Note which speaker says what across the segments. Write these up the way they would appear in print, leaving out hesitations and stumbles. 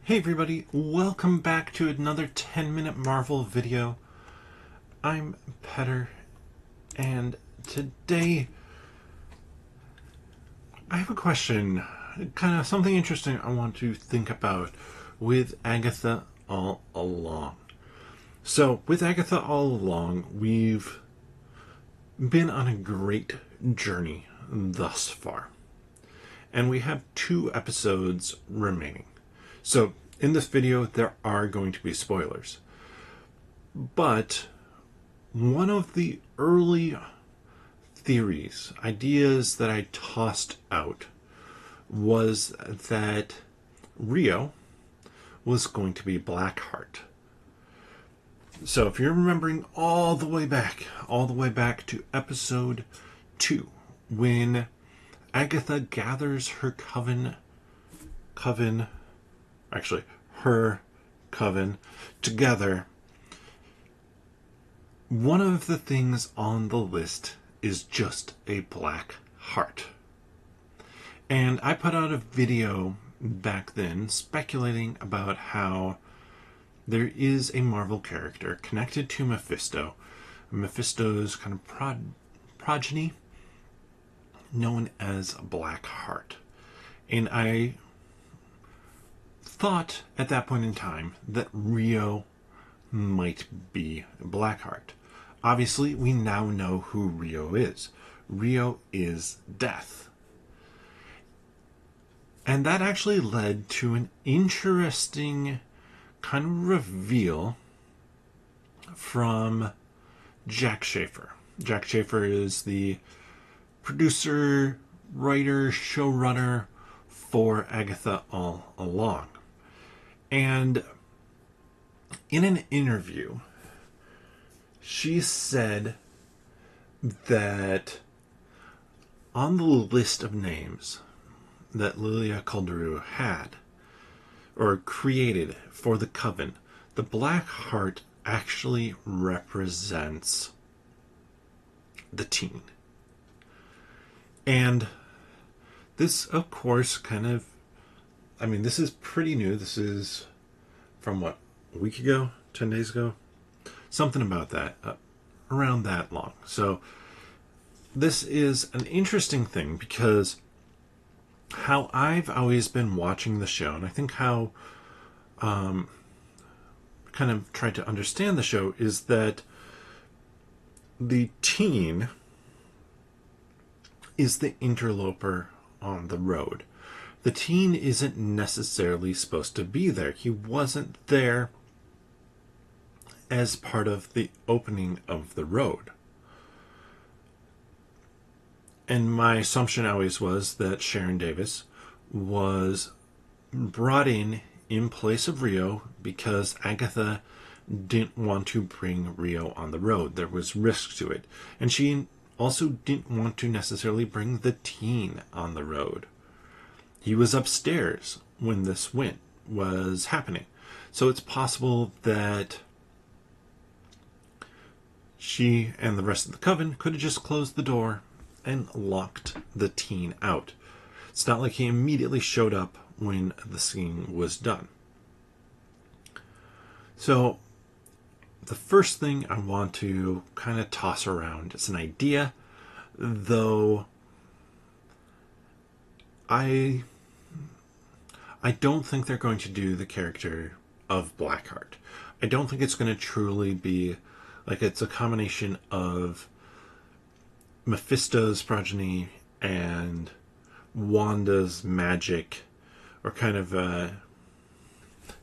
Speaker 1: Hey everybody, welcome back to another 10-minute Marvel video. I'm Petter, and today I have a question, kind of something interesting I want to think about with Agatha All Along. So, with Agatha All Along, we've been on a great journey thus far, and we have 2 episodes remaining. So, in this video, there are going to be spoilers. But one of the early theories, ideas that I tossed out, was that Rio was going to be Blackheart. So, if you're remembering all the way back to episode 2, when Agatha gathers her her coven together, one of the things on the list is just a black heart. And I put out a video back then speculating about how there is a Marvel character connected to Mephisto, Mephisto's kind of progeny, known as Blackheart. And I thought at that point in time that Rio might be Blackheart. Obviously, we now know who Rio is. Rio is Death. And that actually led to an interesting kind of reveal from Jac Schaeffer. Jac Schaeffer is the producer, writer, showrunner for Agatha All Along. And in an interview, she said that on the list of names that Lilia Calderu had, or created for the coven, the Black Heart actually represents the teen. And this, of course, this is pretty new. This is from a week ago, 10 days ago? Something about that, around that long. So this is an interesting thing because how I've always been watching the show, and I think how kind of tried to understand the show, is that the teen is the interloper on the road. The teen isn't necessarily supposed to be there. He wasn't there as part of the opening of the road. And my assumption always was that Sharon Davis was brought in place of Rio because Agatha didn't want to bring Rio on the road. There was risk to it. And she also didn't want to necessarily bring the teen on the road. He was upstairs when this was happening. So it's possible that she and the rest of the coven could have just closed the door and locked the teen out. It's not like he immediately showed up when the scene was done. So the first thing I want to kind of toss around is an idea, though I don't think they're going to do the character of Blackheart. I don't think it's going to truly be like it's a combination of Mephisto's progeny and Wanda's magic, or kind of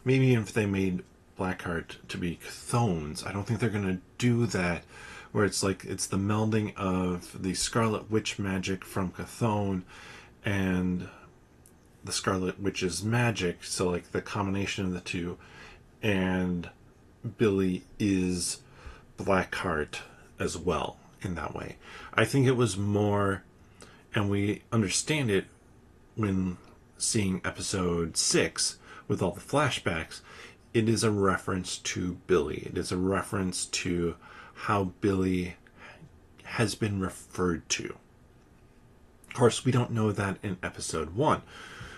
Speaker 1: maybe if they made Blackheart to be Chthon's. I don't think they're going to do that, where it's like it's the melding of the Scarlet Witch magic from Chthon and the Scarlet Witch's magic, so like the combination of the two, and Billy is Blackheart as well in that way. I think it was more, and we understand it when seeing episode 6 with all the flashbacks, it is a reference to Billy. It is a reference to how Billy has been referred to. Of course, we don't know that in episode 1,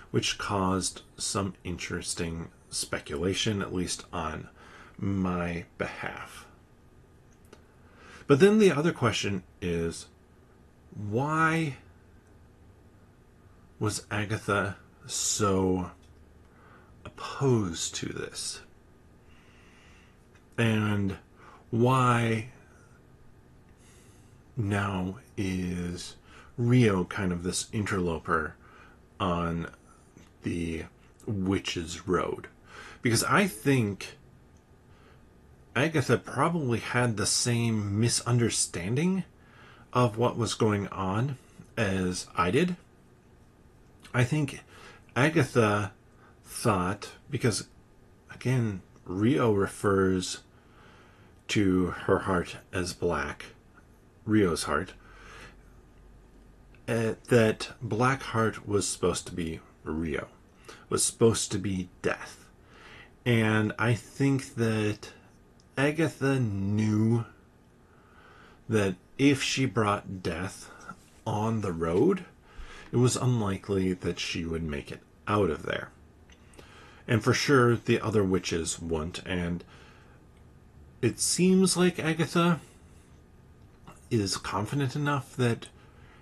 Speaker 1: which caused some interesting speculation, at least on my behalf. But then the other question is, why was Agatha so opposed to this? And why now is Rio kind of this interloper on the Witch's Road? Because I think Agatha probably had the same misunderstanding of what was going on as I did. I think Agatha thought, because again, Rio refers to her heart as black, Rio's heart, that Blackheart was supposed to be Rio, was supposed to be death. And I think that Agatha knew that if she brought death on the road, it was unlikely that she would make it out of there. And for sure, the other witches wouldn't. And it seems like Agatha is confident enough that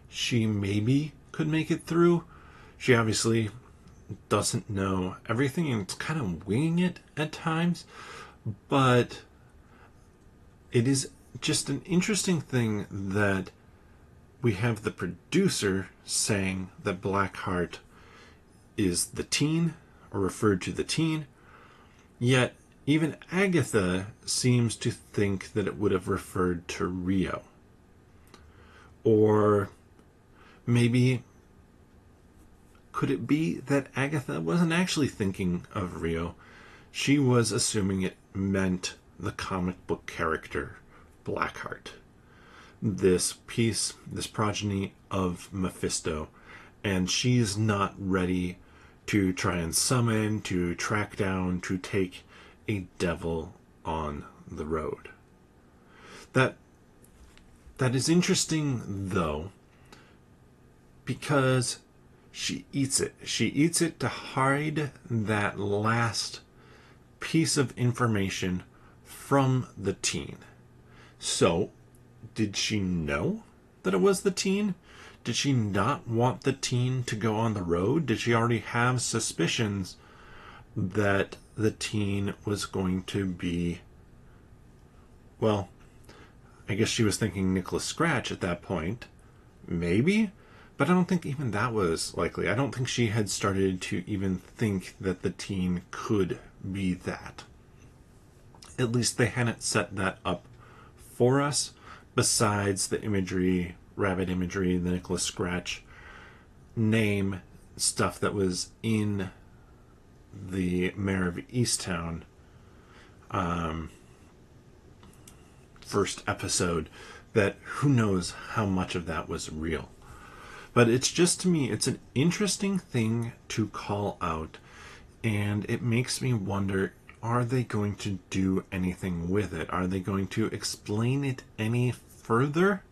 Speaker 1: she maybe could make it through. She obviously doesn't know everything and it's kind of winging it at times. But it is just an interesting thing that we have the producer saying that Blackheart is the teen, or referred to the teen, yet even Agatha seems to think that it would have referred to Rio. Or maybe, could it be that Agatha wasn't actually thinking of Rio? She was assuming it meant the comic book character Blackheart. This piece, this progeny of Mephisto, and she's not ready to try and summon, to track down, to take a devil on the road. That is interesting, though, because she eats it. She eats it to hide that last piece of information from the teen. So, did she know that it was the teen? Did she not want the teen to go on the road? Did she already have suspicions that the teen was going to be, well, I guess she was thinking Nicholas Scratch at that point. Maybe? But I don't think even that was likely. I don't think she had started to even think that the teen could be that. At least they hadn't set that up for us, besides the imagery, rabbit imagery, the Nicholas Scratch name stuff that was in the Mayor of Easttown first episode, that who knows how much of that was real. But it's just, to me, it's an interesting thing to call out, and it makes me wonder, are they going to do anything with it? Are they going to explain it any further?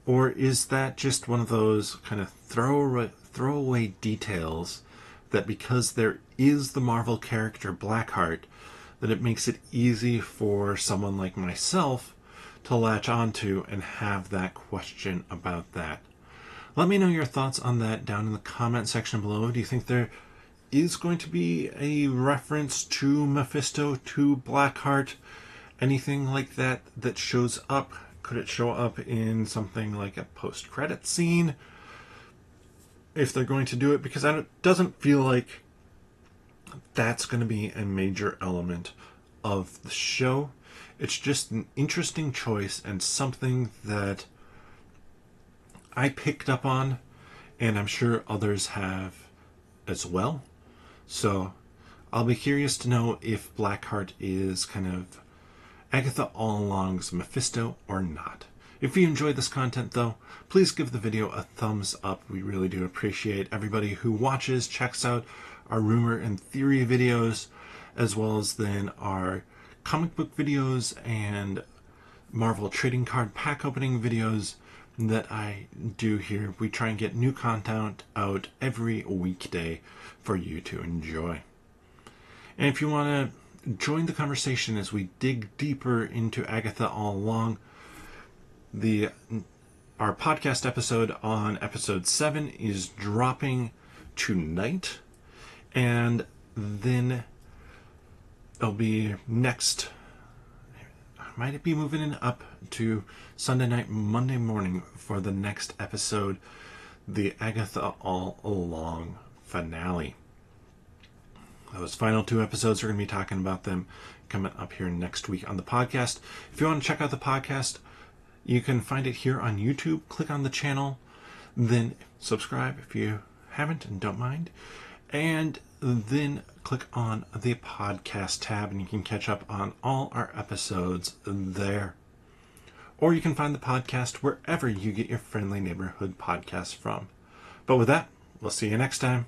Speaker 1: Or is that just one of those kind of throwaway details that, because there is the Marvel character Blackheart, that it makes it easy for someone like myself to latch onto and have that question about that? Let me know your thoughts on that down in the comment section below. Do you think there is going to be a reference to Mephisto, to Blackheart, anything like that that shows up? Could it show up in something like a post-credit scene, if they're going to do it? Because it doesn't feel like that's going to be a major element of the show. It's just an interesting choice and something that I picked up on, and I'm sure others have as well. So I'll be curious to know if Blackheart is kind of Agatha All Along's Mephisto or not. If you enjoyed this content, though, please give the video a thumbs up. We really do appreciate everybody who watches, checks out our rumor and theory videos, as well as then our comic book videos and Marvel trading card pack opening videos that I do here. We try and get new content out every weekday for you to enjoy. And if you want to join the conversation as we dig deeper into Agatha All Along, our podcast episode on episode 7 is dropping tonight, and then it'll be next. Might it be moving it up to Sunday night, Monday morning for the next episode, the Agatha All Along finale. Those final 2 episodes, we're going to be talking about them coming up here next week on the podcast. If you want to check out the podcast, you can find it here on YouTube. Click on the channel, then subscribe if you haven't and don't mind, and then click on the podcast tab and you can catch up on all our episodes there. Or you can find the podcast wherever you get your friendly neighborhood podcasts from. But with that, we'll see you next time.